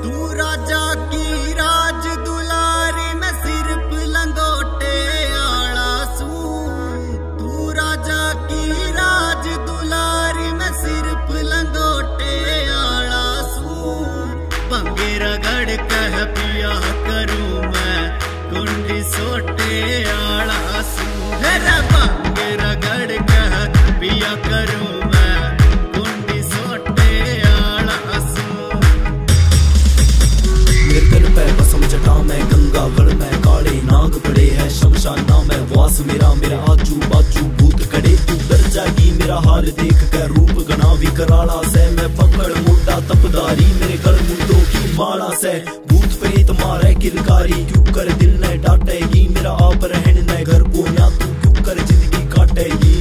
तू राजा की राज दुलारी में सिर्फ लंगोटे आला सू। तू राजा की राज दुलारी में सिर्फ लंगोटे आला सू। पंगे रगड़ कह पिया करूं मैं कुंडी सोटे आला सू। पंगे रगड़ कह पिया करूं मैं कुंडी सोटे आला सू। कसम जटा में गंगा गढ़ में काले नाग पड़े है शमशाना में वास मेरा मेरा आजू बाजू भूत कड़े। तू डर जागी मेरा हाल देख कर रूप गना भी कराला से। मैं पकड़ मोटा तपदारी मेरे गल मुद्दों की माला से। भूत प्रेत मारे किलकारी क्यों कर दिल ने डांटेगी। मेरा आप रहने न घर को ना तू क्यों कर जिंदगी काटेगी।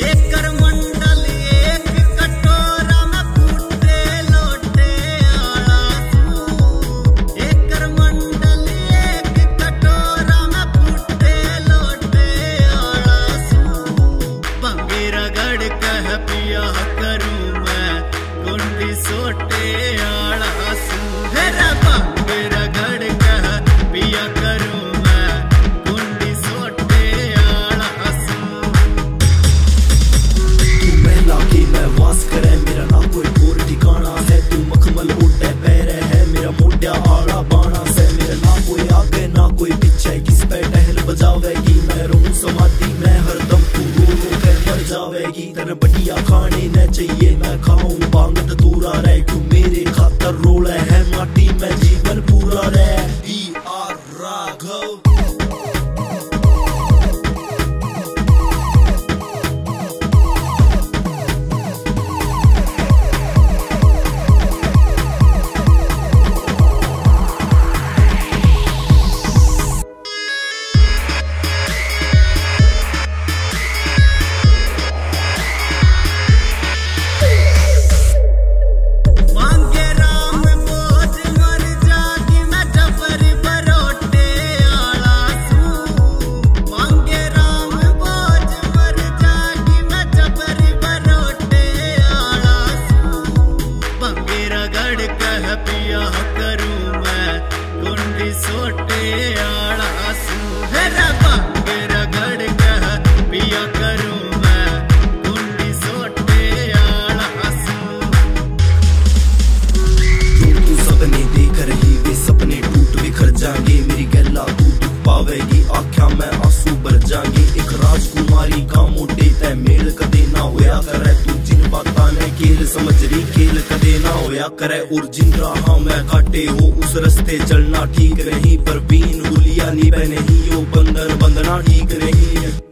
एक कर मंडल एक कटोरा में फूटे लोटे आला सू। एक कर मंडल एक कटोरा में फूटे लोटे आला सू। पंगे रगड़ कह पिया करूं मैं कुंडी सोटे आला सू। पंगे रगड़ कह पिया करूं मैं कुंडी सोटे आला सू। मैं वास करे मेरा ना कोई और ठिकाना है। तू मखमल उड़े पैर है मेरा मोटा आड़ा बाणा से। मेरा ना कोई आगे ना कोई पीछे किस पे टहल बजावेगी। मैं रहूं समाधि में हरदम तू रो रो कर मर जावेगी। तेरे बढ़िया खाने न चाहिए मैं खाऊं बांगट तूरा रह। क्यों मेरे खातर रोले है माटी में जीवन पूरा रह। राघव कह पिया करूं मैं कुंडी सोटे आला सू। पंगे रगड़ कह पिया करूं मैं कुंडी सोटे आला सू। जो तू सपने देख रही वे सपने टूट बिखर जाएंगे। मेरी गला तू दुख पावेगी आख्या में आंसू भर जाएंगे। एक राजकुमारी का मोटे तय मेल कदे ना होया करे। तू जिन बातां ने खेल समझ रही खेल कदे ना होया करे। और जिन राह में काटे हो उस रस्ते चलना ठीक नहीं। पर बीन गुलिया नी नहीं यो बंधन बंधना ठीक नहीं।